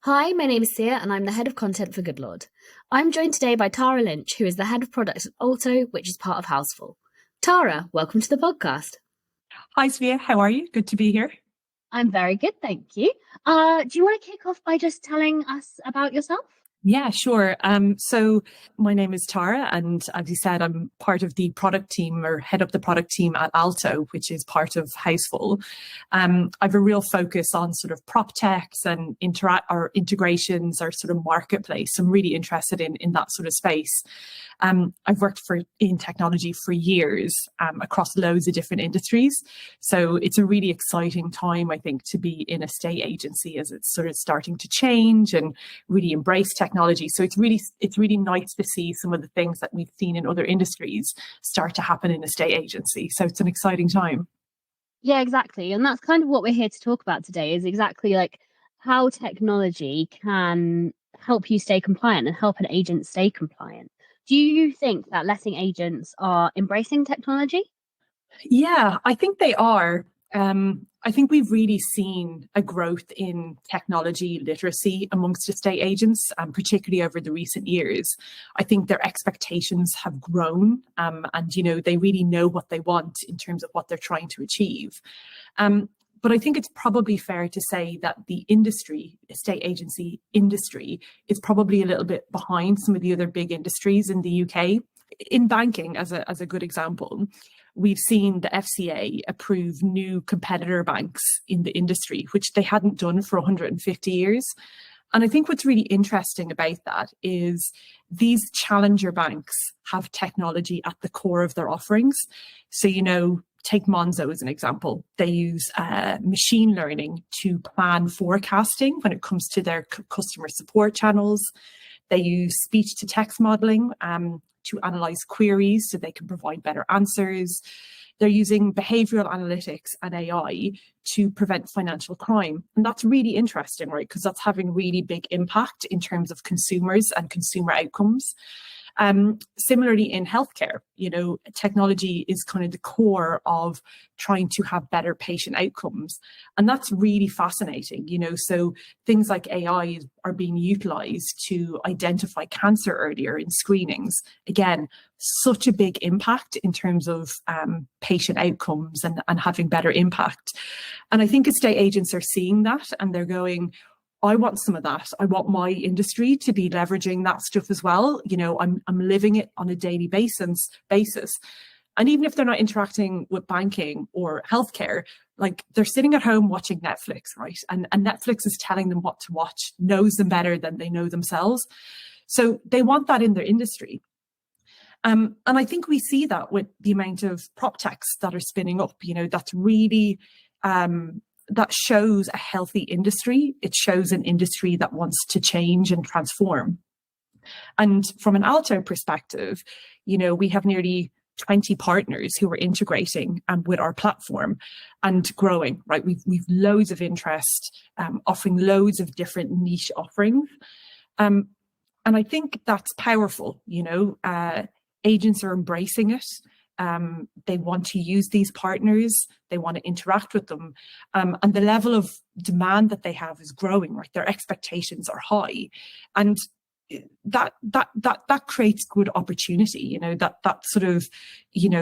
Hi, my name is Sia and I'm the head of content for Goodlord. I'm joined today by Tara Lynch, who is the head of product at Alto, which is part of Houseful. Tara, welcome to the podcast. Hi, Svea. How are you? Good to be here. I'm very good, thank you. Do you want to kick off by just telling us about yourself? Yeah, sure. So my name is Tara, and as you said, I'm part of the product team or head up the product team at Alto, which is part of Houseful. I have a real focus on sort of prop techs and integrations or sort of marketplace. I'm really interested in that sort of space. I've worked in technology for years across loads of different industries. So it's a really exciting time, I think, to be in a state agency as it's sort of starting to change and really embrace technology. So it's really nice to see some of the things that we've seen in other industries start to happen in a state agency. So it's an exciting time. Yeah, exactly. And that's kind of what we're here to talk about today is exactly like how technology can help you stay compliant and help an agent stay compliant. Do you think that letting agents are embracing technology? Yeah, I think they are. I think we've really seen a growth in technology literacy amongst estate agents, particularly over the recent years. I think their expectations have grown, and they really know what they want in terms of what they're trying to achieve. But I think it's probably fair to say that the estate agency industry, is probably a little bit behind some of the other big industries in the UK. In banking, as a good example, we've seen the FCA approve new competitor banks in the industry, which they hadn't done for 150 years. And I think what's really interesting about that is these challenger banks have technology at the core of their offerings. So, take Monzo as an example. They use machine learning to plan forecasting when it comes to their customer support channels. They use speech to text modeling to analyze queries so they can provide better answers. They're using behavioral analytics and AI to prevent financial crime. And that's really interesting, right? Because that's having really big impact in terms of consumers and consumer outcomes. Similarly, in healthcare, technology is kind of the core of trying to have better patient outcomes. And that's really fascinating, so things like AI are being utilized to identify cancer earlier in screenings. Again, such a big impact in terms of patient outcomes and having better impact. And I think estate agents are seeing that and they're going, I want some of that. I want my industry to be leveraging that stuff as well. I'm living it on a daily basis. And even if they're not interacting with banking or healthcare, like they're sitting at home watching Netflix, right? And Netflix is telling them what to watch, knows them better than they know themselves. So they want that in their industry. And I think we see that with the amount of prop techs that are spinning up, that's really, that shows a healthy industry. It shows an industry that wants to change and transform. And from an Alto perspective, we have nearly 20 partners who are integrating with our platform and growing, right? We've loads of interest, offering loads of different niche offerings. And I think that's powerful, agents are embracing it. They want to use these partners. They want to interact with them. And the level of demand that they have is growing, right? Their expectations are high. And that creates good opportunity, that sort of,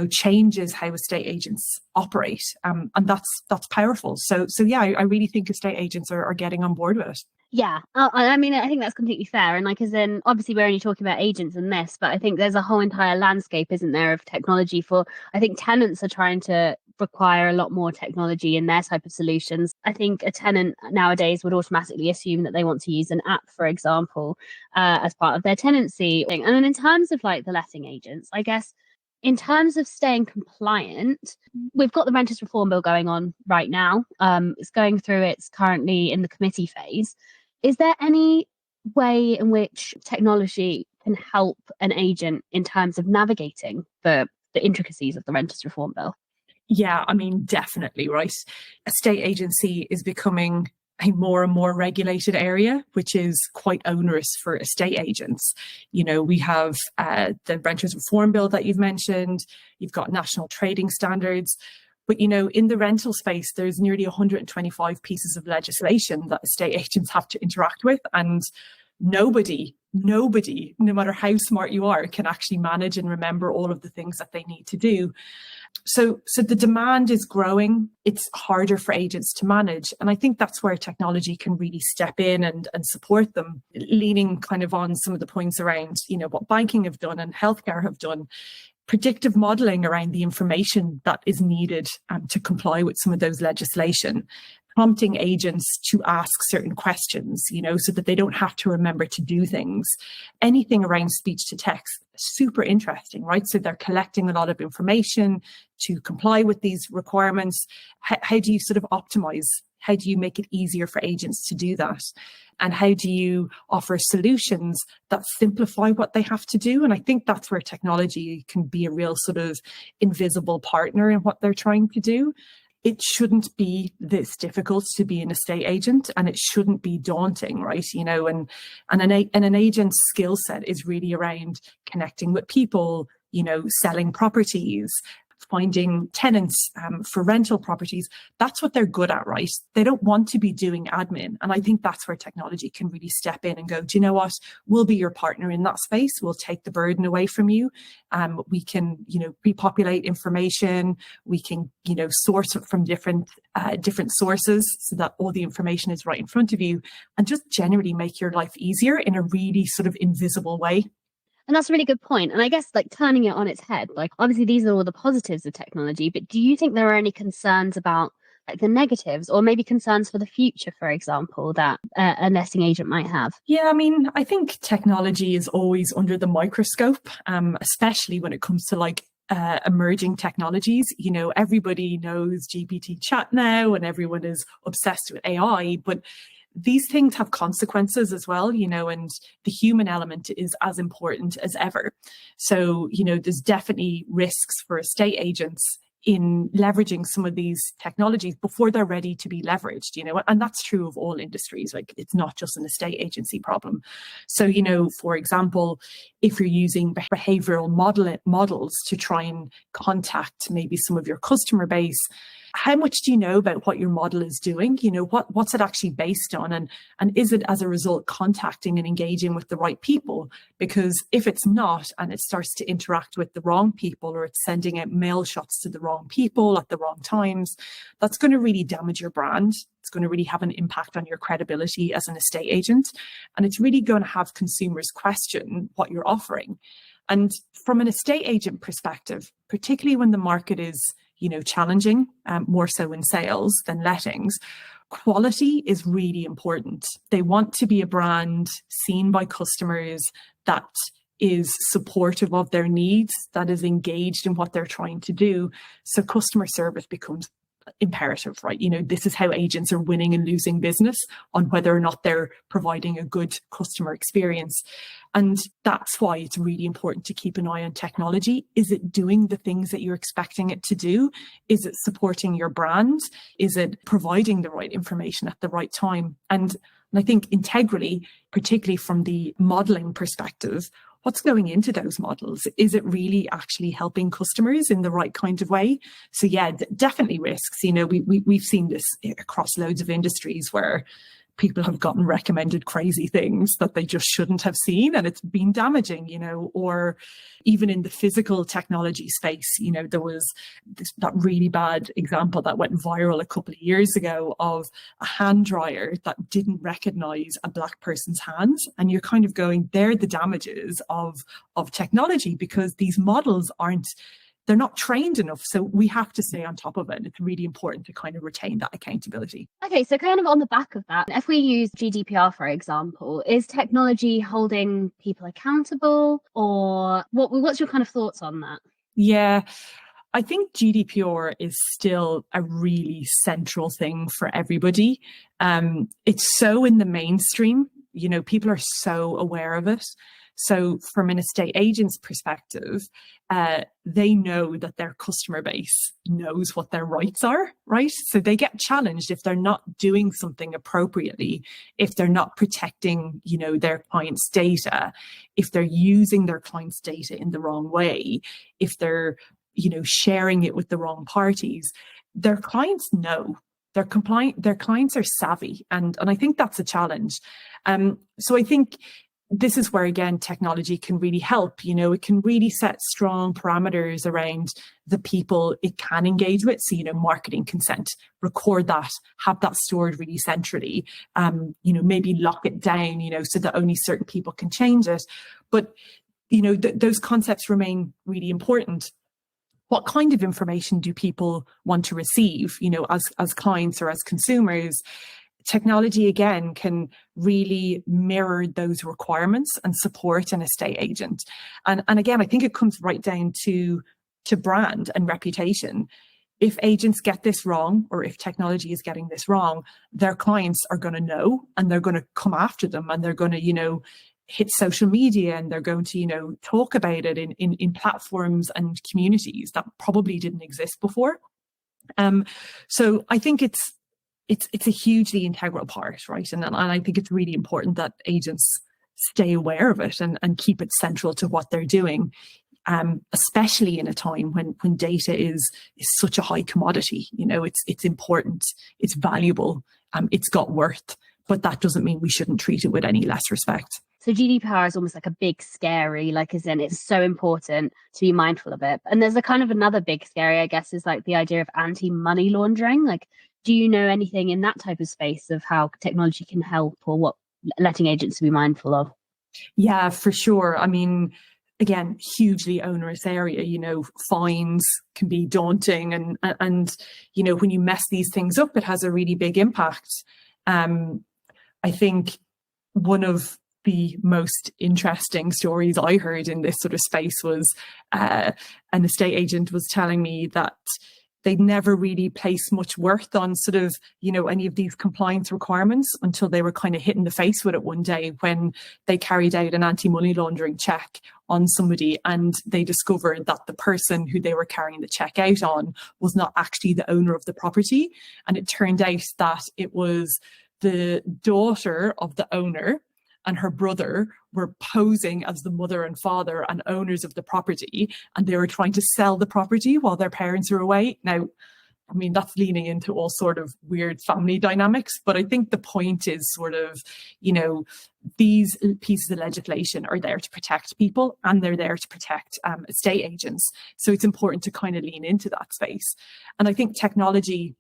changes how estate agents operate. And that's powerful. So yeah, I really think estate agents are getting on board with it. Yeah, I mean, I think that's completely fair. And like, as in, obviously, we're only talking about agents in this, but I think there's a whole entire landscape, isn't there, of technology for, I think tenants are trying to require a lot more technology in their type of solutions. I think a tenant nowadays would automatically assume that they want to use an app, for example, as part of their tenancy. And then in terms of like the letting agents, I guess, in terms of staying compliant, we've got the Renters Reform Bill going on right now. It's going through, it's currently in the committee phase. Is there any way in which technology can help an agent in terms of navigating the intricacies of the Renters Reform Bill? Yeah, I mean, definitely, right? A state agency is becoming a more and more regulated area, which is quite onerous for estate agents. We have the Renters Reform Bill that you've mentioned. You've got national trading standards. But, in the rental space, there's nearly 125 pieces of legislation that estate agents have to interact with. And nobody, no matter how smart you are, can actually manage and remember all of the things that they need to do. So the demand is growing. It's harder for agents to manage. And I think that's where technology can really step in and support them, leaning kind of on some of the points around, what banking have done and healthcare have done. Predictive modeling around the information that is needed to comply with some of those legislation, prompting agents to ask certain questions, so that they don't have to remember to do things. Anything around speech to text, super interesting, right? So they're collecting a lot of information to comply with these requirements. How do you sort of optimize? How do you make it easier for agents to do that? And how do you offer solutions that simplify what they have to do? And I think that's where technology can be a real sort of invisible partner in what they're trying to do. It shouldn't be this difficult to be an estate agent, and it shouldn't be daunting, right? And an agent's skill set is really around connecting with people, selling properties, finding tenants for rental properties. That's what they're good at, right? They don't want to be doing admin. And I think that's where technology can really step in and go, do you know what? We'll be your partner in that space. We'll take the burden away from you. We can, pre-populate information. We can, source it from different sources so that all the information is right in front of you, and just generally make your life easier in a really sort of invisible way. And that's a really good point. And I guess turning it on its head, obviously these are all the positives of technology, but do you think there are any concerns about the negatives, or maybe concerns for the future, for example, that a letting agent might have? Yeah, I mean, I think technology is always under the microscope, especially when it comes to emerging technologies. Everybody knows GPT chat now and everyone is obsessed with AI, but these things have consequences as well, and the human element is as important as ever. So, there's definitely risks for estate agents in leveraging some of these technologies before they're ready to be leveraged, and that's true of all industries. It's not just an estate agency problem. So, for example, if you're using behavioral models to try and contact maybe some of your customer base, how much do you know about what your model is doing? What's it actually based on? And is it as a result contacting and engaging with the right people? Because if it's not, and it starts to interact with the wrong people, or it's sending out mail shots to the wrong people at the wrong times, that's going to really damage your brand. It's going to really have an impact on your credibility as an estate agent. And it's really going to have consumers question what you're offering. And from an estate agent perspective, particularly when the market is challenging, more so in sales than lettings, quality is really important. They want to be a brand seen by customers that is supportive of their needs, that is engaged in what they're trying to do. So customer service becomes imperative, right? This is how agents are winning and losing business, on whether or not they're providing a good customer experience. And that's why it's really important to keep an eye on technology. Is it doing the things that you're expecting it to do? Is it supporting your brand? Is it providing the right information at the right time? And I think integrally, particularly from the modeling perspective, what's going into those models? Is it really actually helping customers in the right kind of way? So yeah, definitely risks. We've seen this across loads of industries where people have gotten recommended crazy things that they just shouldn't have seen, and it's been damaging, or even in the physical technology space, there was that really bad example that went viral a couple of years ago of a hand dryer that didn't recognize a Black person's hands. And you're kind of going, they're the damages of technology, because these models they're not trained enough. So we have to stay on top of it. It's really important to kind of retain that accountability. Okay, so kind of on the back of that, if we use GDPR, for example, is technology holding people accountable, or what's your kind of thoughts on that? Yeah, I think GDPR is still a really central thing for everybody. It's so in the mainstream, people are so aware of it. So from an estate agent's perspective, they know that their customer base knows what their rights are, right? So they get challenged if they're not doing something appropriately, if they're not protecting, their clients' data, if they're using their clients' data in the wrong way, if they're sharing it with the wrong parties, their clients know. They're compliant, their clients are savvy. And I think that's a challenge. So I think this is where, again, technology can really help. It can really set strong parameters around the people it can engage with. So, marketing consent, record that, have that stored really centrally, maybe lock it down, so that only certain people can change it. But, those concepts remain really important. What kind of information do people want to receive, as clients or as consumers? Technology, again, can really mirror those requirements and support an estate agent. And again, I think it comes right down to brand and reputation. If agents get this wrong, or if technology is getting this wrong, their clients are going to know, and they're going to come after them, and they're going to, hit social media, and they're going to, talk about it in platforms and communities that probably didn't exist before. So I think it's a hugely integral part, right? And I think it's really important that agents stay aware of it and keep it central to what they're doing, especially in a time when data is such a high commodity. It's important, it's valuable, it's got worth, but that doesn't mean we shouldn't treat it with any less respect. So GDPR is almost like a big scary, as in it's so important to be mindful of it. And there's a kind of another big scary, I guess, is like the idea of anti-money laundering. Do you know anything in that type of space of how technology can help, or what letting agents be mindful of? Yeah, for sure. I mean, again, hugely onerous area. Fines can be daunting, and when you mess these things up, it has a really big impact. I think one of the most interesting stories I heard in this sort of space was an estate agent was telling me that they'd never really placed much worth on sort of, any of these compliance requirements until they were kind of hit in the face with it one day when they carried out an anti-money laundering check on somebody, and they discovered that the person who they were carrying the check out on was not actually the owner of the property. And it turned out that it was the daughter of the owner and her brother were posing as the mother and father and owners of the property, and they were trying to sell the property while their parents were away. Now, I mean, that's leaning into all sort of weird family dynamics, but I think the point is sort of, these pieces of legislation are there to protect people, and they're there to protect estate agents. So it's important to kind of lean into that space. And I think technology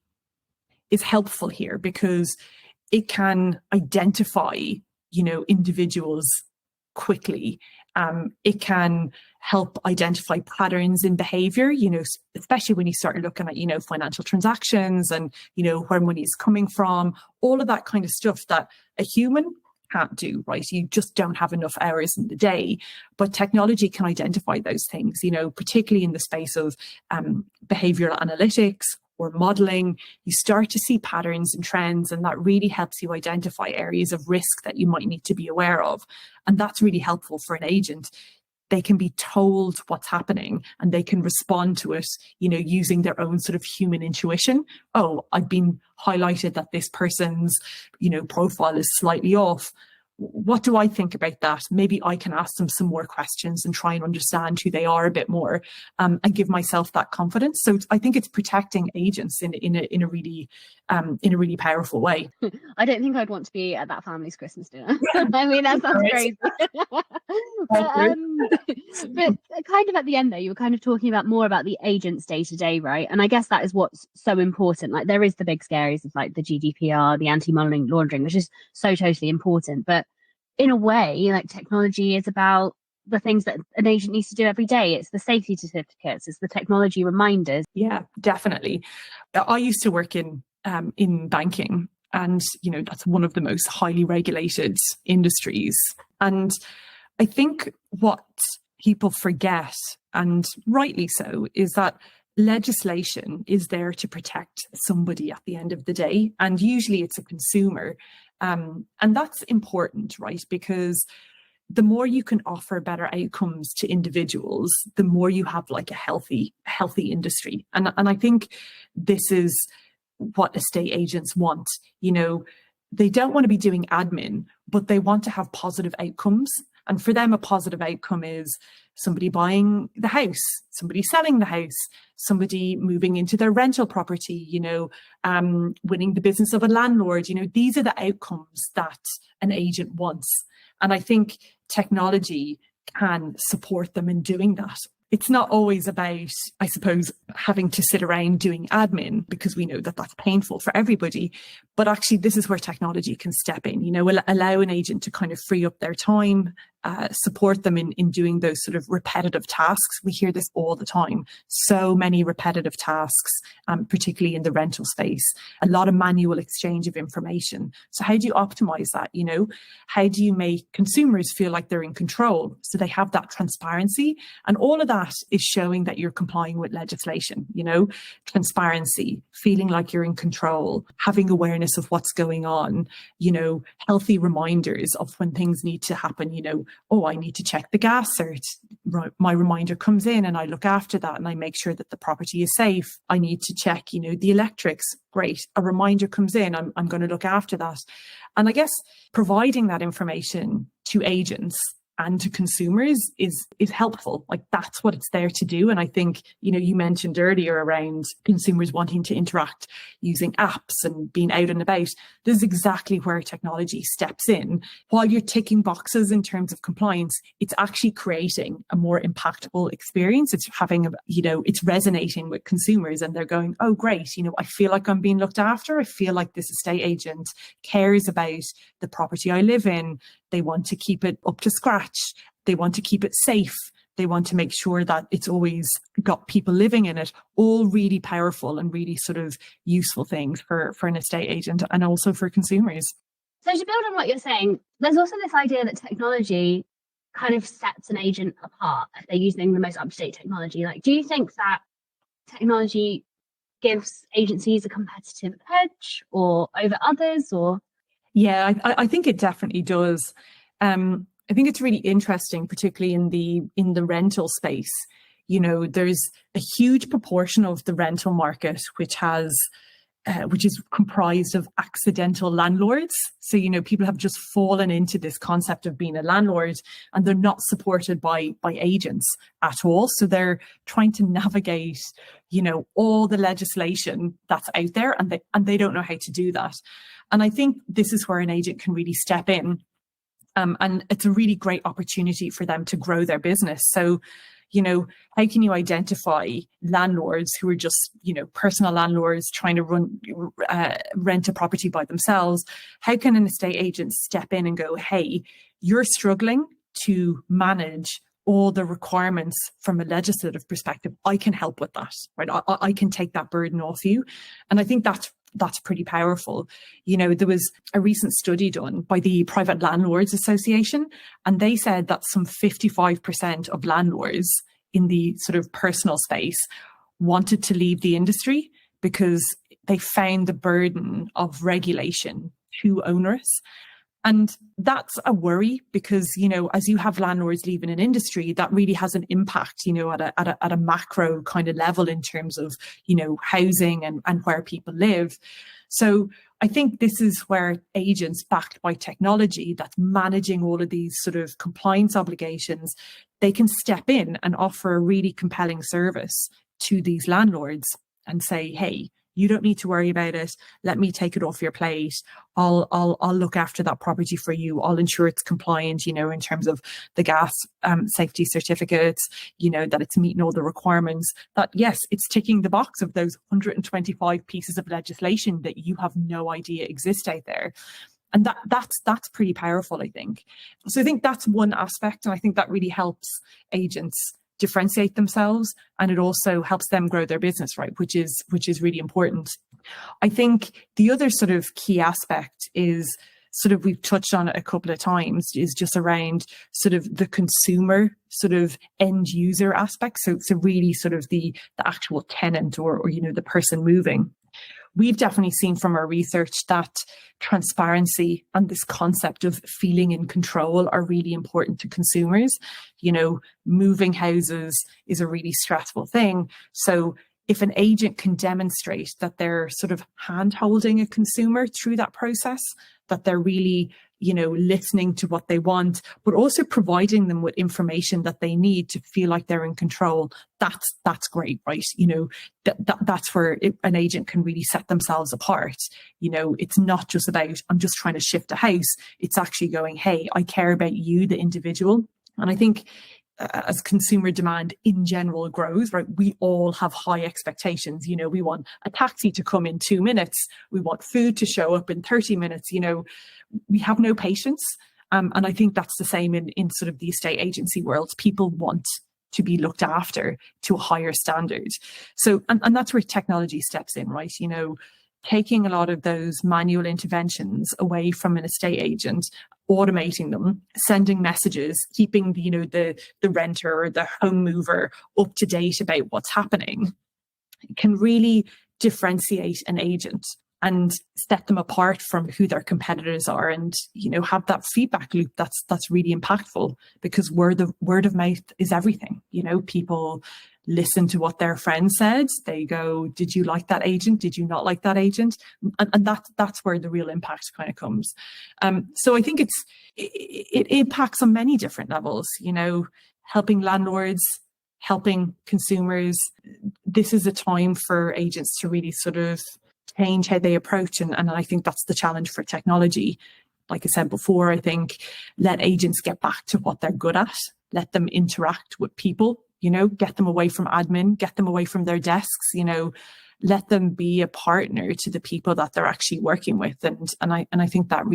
is helpful here because it can identify individuals quickly. It can help identify patterns in behavior, especially when you start looking at, financial transactions and, where money is coming from, all of that kind of stuff that a human can't do, right? You just don't have enough hours in the day. But technology can identify those things, particularly in the space of behavioral analytics or modeling. You start to see patterns and trends, and that really helps you identify areas of risk that you might need to be aware of. And that's really helpful for an agent. They can be told what's happening, and they can respond to it, using their own sort of human intuition. Oh, I've been highlighted that this person's, profile is slightly off. What do I think about that? Maybe I can ask them some more questions and try and understand who they are a bit more, and give myself that confidence. So I think it's protecting agents in a really powerful way. I don't think I'd want to be at that family's Christmas dinner. I mean, that sounds crazy. but kind of at the end, though, you were kind of talking more about the agent's day to day, right? And I guess that is what's so important. Like, there is the big scaries of like the GDPR, the anti-money laundering, which is so totally important. But in a way, like, technology is about the things that an agent needs to do every day. It's the safety certificates, it's the technology reminders. Yeah, definitely. I used to work in banking, and that's one of the most highly regulated industries. And I think what people forget, and rightly so, is that legislation is there to protect somebody at the end of the day, and usually it's a consumer. And that's important, right? Because the more you can offer better outcomes to individuals, the more you have like a healthy industry. And I think this is what estate agents want. They don't want to be doing admin, but they want to have positive outcomes. And for them, a positive outcome is somebody buying the house, somebody selling the house, somebody moving into their rental property, winning the business of a landlord. These are the outcomes that an agent wants. And I think technology can support them in doing that. It's not always about, I suppose, having to sit around doing admin, because we know that that's painful for everybody. But actually, this is where technology can step in, allow an agent to kind of free up their time, support them in doing those sort of repetitive tasks. We hear this all the time. So many repetitive tasks, particularly in the rental space, a lot of manual exchange of information. So how do you optimize that? How do you make consumers feel like they're in control so they have that transparency? And all of that is showing that you're complying with legislation, transparency, feeling like you're in control, having awareness of what's going on, healthy reminders of when things need to happen, oh, I need to check the gas cert. My reminder comes in and I look after that and I make sure that the property is safe. I need to check, the electrics. Great. A reminder comes in. I'm going to look after that. And I guess providing that information to agents and to consumers is helpful. Like, that's what it's there to do. And I think, you mentioned earlier around consumers wanting to interact using apps and being out and about. This is exactly where technology steps in. While you're ticking boxes in terms of compliance, it's actually creating a more impactful experience. It's it's resonating with consumers and they're going, oh, great. I feel like I'm being looked after. I feel like this estate agent cares about the property I live in. They want to keep it up to scratch. They want to keep it safe. They want to make sure that it's always got people living in it. All really powerful and really sort of useful things for an estate agent and also for consumers. So to build on what you're saying, there's also this idea that technology kind of sets an agent apart if they're using the most up-to-date technology. Like, do you think that technology gives agencies a competitive edge or over others, or? Yeah, I think it definitely does. I think it's really interesting, particularly in the rental space. There's a huge proportion of the rental market which is comprised of accidental landlords. So, people have just fallen into this concept of being a landlord and they're not supported by agents at all. So they're trying to navigate, all the legislation that's out there and they don't know how to do that. And I think this is where an agent can really step in. And it's a really great opportunity for them to grow their business. So, how can you identify landlords who are just, personal landlords trying to rent a property by themselves? How can an estate agent step in and go, hey, you're struggling to manage all the requirements from a legislative perspective? I can help with that, right? I can take that burden off you. And I think that's pretty powerful. There was a recent study done by the Private Landlords Association, and they said that some 55% of landlords in the sort of personal space wanted to leave the industry because they found the burden of regulation too onerous. And that's a worry because, as you have landlords leaving an industry, that really has an impact, at a macro kind of level in terms of, housing and where people live. So I think this is where agents backed by technology that's managing all of these sort of compliance obligations, they can step in and offer a really compelling service to these landlords and say, hey, you don't need to worry about it. Let me take it off your plate. I'll look after that property for you. I'll ensure it's compliant, in terms of the gas safety certificates, that it's meeting all the requirements. That, yes, it's ticking the box of those 125 pieces of legislation that you have no idea exist out there. And that's pretty powerful, I think. So I think that's one aspect. And I think that really helps agents differentiate themselves, and it also helps them grow their business, right, which is really important. I think the other sort of key aspect is sort of, we've touched on it a couple of times, is just around sort of the consumer sort of end user aspect. So really sort of the actual tenant or the person moving. We've definitely seen from our research that transparency and this concept of feeling in control are really important to consumers. Moving houses is a really stressful thing. So if an agent can demonstrate that they're sort of hand-holding a consumer through that process, that they're really, listening to what they want, but also providing them with information that they need to feel like they're in control. That's great, right? That's where an agent can really set themselves apart. It's not just about, I'm just trying to shift a house. It's actually going, hey, I care about you, the individual. And I think as consumer demand in general grows, right, we all have high expectations. We want a taxi to come in 2 minutes. We want food to show up in 30 minutes. We have no patience. And I think that's the same in sort of the estate agency world. People want to be looked after to a higher standard. So, and that's where technology steps in, right? Taking a lot of those manual interventions away from an estate agent, automating them, sending messages, keeping the renter or the home mover up to date about what's happening, can really differentiate an agent and set them apart from who their competitors are, and have that feedback loop that's really impactful, because word of mouth is everything. People listen to what their friend said. They go, did you like that agent? Did you not like that agent? And that's where the real impact kind of comes. So I think it impacts on many different levels, helping landlords, helping consumers. This is a time for agents to really sort of change how they approach. And I think that's the challenge for technology. Like I said before, I think let agents get back to what they're good at. Let them interact with people, get them away from admin, get them away from their desks, let them be a partner to the people that they're actually working with. And I think that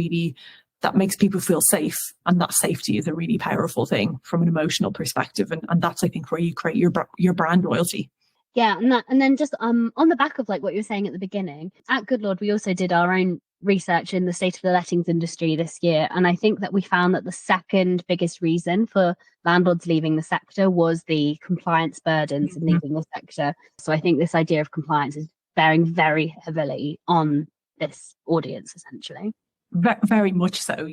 makes people feel safe. And that safety is a really powerful thing from an emotional perspective. And that's, I think, where you create your brand loyalty. Yeah, and then just on the back of like what you were saying at the beginning, at Good Lord, we also did our own research in the state of the lettings industry this year. And I think that we found that the second biggest reason for landlords leaving the sector was the compliance burdens and leaving the sector. So I think this idea of compliance is bearing very heavily on this audience, essentially. Very much so.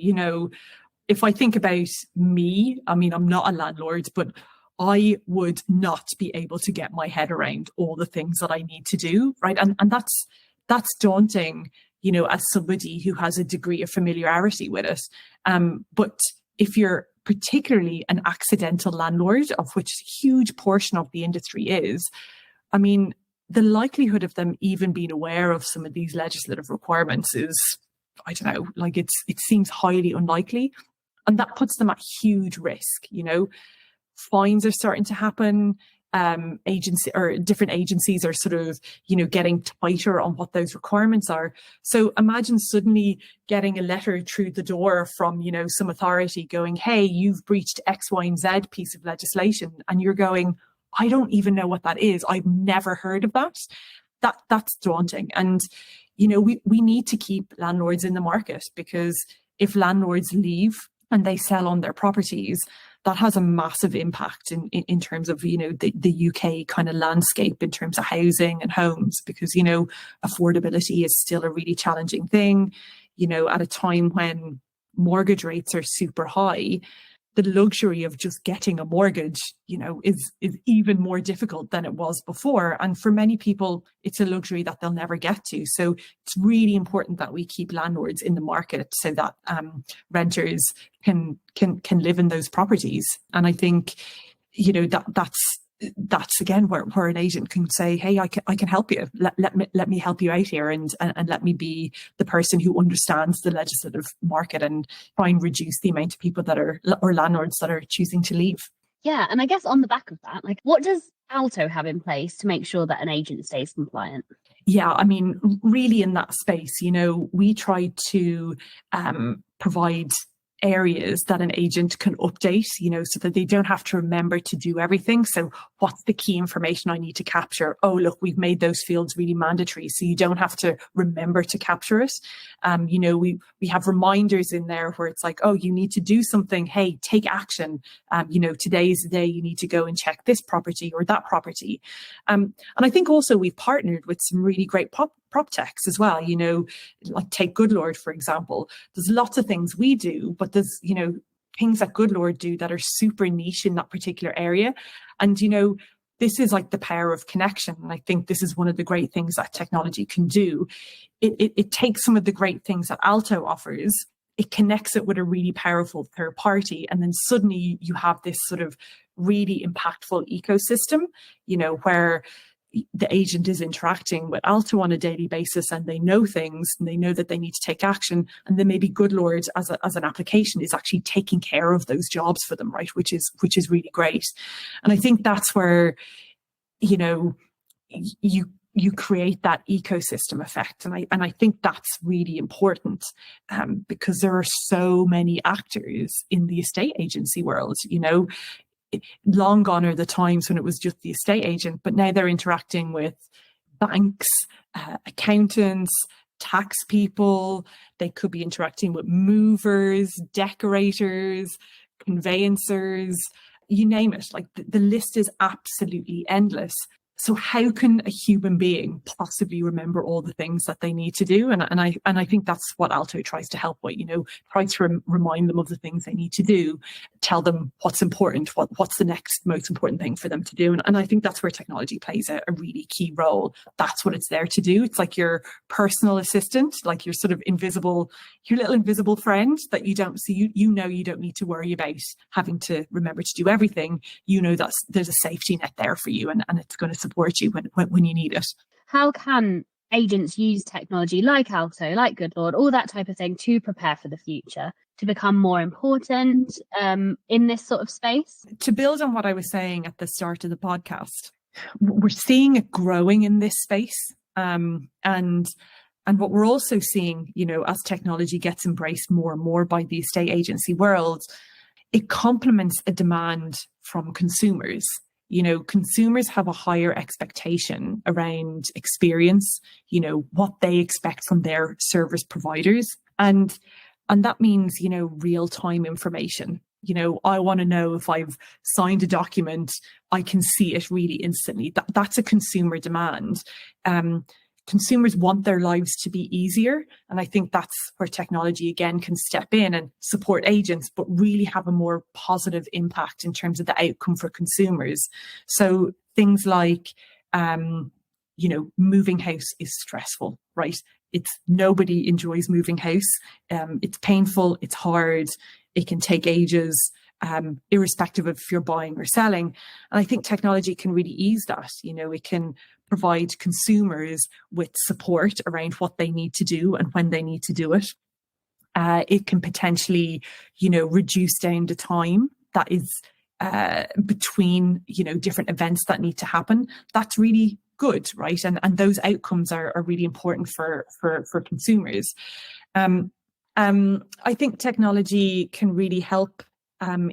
If I think about me, I mean, I'm not a landlord, but I would not be able to get my head around all the things that I need to do, right? And that's daunting, as somebody who has a degree of familiarity with it. But if you're particularly an accidental landlord, of which a huge portion of the industry is, I mean, the likelihood of them even being aware of some of these legislative requirements is, I don't know, like it seems highly unlikely. And that puts them at huge risk, Fines are starting to happen. Different agencies are sort of, getting tighter on what those requirements are. So imagine suddenly getting a letter through the door from, some authority going, hey, you've breached X, Y, and Z piece of legislation. And you're going, I don't even know what that is. I've never heard of that. That's daunting. And, we need to keep landlords in the market, because if landlords leave and they sell on their properties, that has a massive impact in terms of, the UK kind of landscape in terms of housing and homes, because, affordability is still a really challenging thing, at a time when mortgage rates are super high. The luxury of just getting a mortgage, is even more difficult than it was before. And for many people, it's a luxury that they'll never get to. So it's really important that we keep landlords in the market so that renters can live in those properties. And I think, that's again where an agent can say, hey, I can help you. Let me help you out here, and let me be the person who understands the legislative market and try and reduce the amount of people or landlords that are choosing to leave. Yeah, and I guess on the back of that, like, what does Alto have in place to make sure that an agent stays compliant? Yeah, I mean, really in that space, we try to provide areas that an agent can update, so that they don't have to remember to do everything. So what's the key information I need to capture? Oh, look, we've made those fields really mandatory, so you don't have to remember to capture it. We have reminders in there where it's like, oh, you need to do something. Hey, take action. Today is the day you need to go and check this property or that property. And I think also we've partnered with some really great prop techs as well, like take Good Lord, for example. There's lots of things we do, but there's, things that Good Lord do that are super niche in that particular area. And, this is like the power of connection. And I think this is one of the great things that technology can do. It takes some of the great things that Alto offers it connects it with a really powerful third party. And then suddenly you have this sort of really impactful ecosystem, where the agent is interacting with Alto on a daily basis, and they know things, and they know that they need to take action. And then maybe Goodlord as an application is actually taking care of those jobs for them, right? Which is really great. And I think that's where, you create that ecosystem effect. And I think that's really important, because there are so many actors in the estate agency world. Long gone are the times when it was just the estate agent, but now they're interacting with banks, accountants, tax people. They could be interacting with movers, decorators, conveyancers, you name it. Like the list is absolutely endless. So how can a human being possibly remember all the things that they need to do? And I think that's what Alto tries to help with, tries to remind them of the things they need to do, tell them what's important, what's the next most important thing for them to do. And I think that's where technology plays a really key role. That's what it's there to do. It's like your personal assistant, like your sort of your little invisible friend that you don't see. You don't need to worry about having to remember to do everything. That there's a safety net there for you, and it's going to support you when you need it. How can agents use technology like Alto, like Goodlord, all that type of thing to prepare for the future, to become more important in this sort of space? To build on what I was saying at the start of the podcast, we're seeing it growing in this space. And what we're also seeing, as technology gets embraced more and more by the estate agency world, it complements a demand from consumers. Consumers have a higher expectation around experience, what they expect from their service providers. And that means, real-time information. I want to know if I've signed a document, I can see it really instantly. That's a consumer demand. Consumers want their lives to be easier. And I think that's where technology, again, can step in and support agents, but really have a more positive impact in terms of the outcome for consumers. So things like, moving house is stressful, right? Nobody enjoys moving house. It's painful, it's hard, it can take ages, irrespective of if you're buying or selling. And I think technology can really ease that. It can provide consumers with support around what they need to do and when they need to do it. It can potentially, reduce down the time that is between, different events that need to happen. That's really good, right? And those outcomes are really important for consumers. I think technology can really help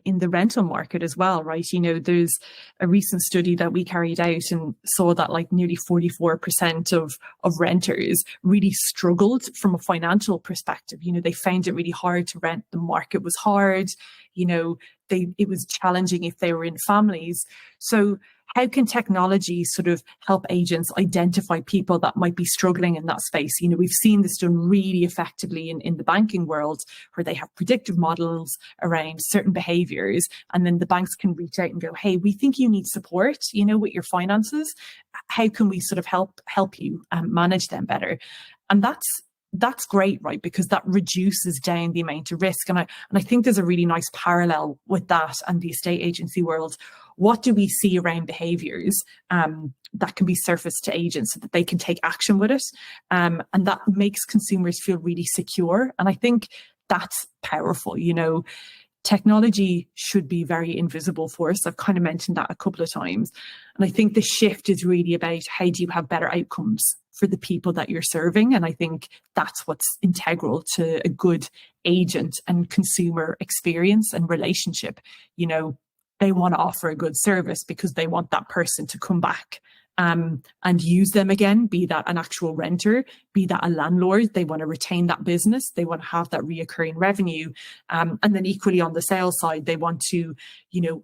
in the rental market as well, right? There's a recent study that we carried out and saw that like nearly 44% of renters really struggled from a financial perspective. They found it really hard to rent. The market was hard. It was challenging if they were in families. So how can technology sort of help agents identify people that might be struggling in that space? We've seen this done really effectively in the banking world, where they have predictive models around certain behaviors, and then the banks can reach out and go, hey, we think you need support, with your finances. How can we sort of help you manage them better? And that's great, right? Because that reduces down the amount of risk. And I think there's a really nice parallel with that and the estate agency world. What do we see around behaviours that can be surfaced to agents so that they can take action with it? And that makes consumers feel really secure. And I think that's powerful. Technology should be very invisible for us. I've kind of mentioned that a couple of times. And I think the shift is really about how do you have better outcomes for the people that you're serving. And I think that's what's integral to a good agent and consumer experience and relationship. They want to offer a good service because they want that person to come back and use them again, be that an actual renter, be that a landlord. They want to retain that business. They want to have that reoccurring revenue. And then equally on the sales side, they want to,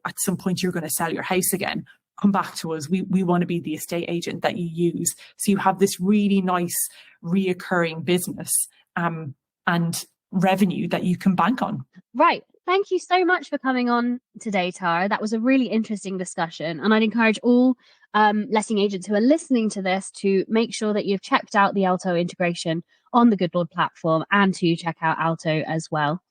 at some point you're going to sell your house again. Come back to us. We want to be the estate agent that you use. So you have this really nice reoccurring business and revenue that you can bank on. Right. Thank you so much for coming on today, Tara. That was a really interesting discussion. And I'd encourage all letting agents who are listening to this to make sure that you've checked out the Alto integration on the Good Lord platform and to check out Alto as well.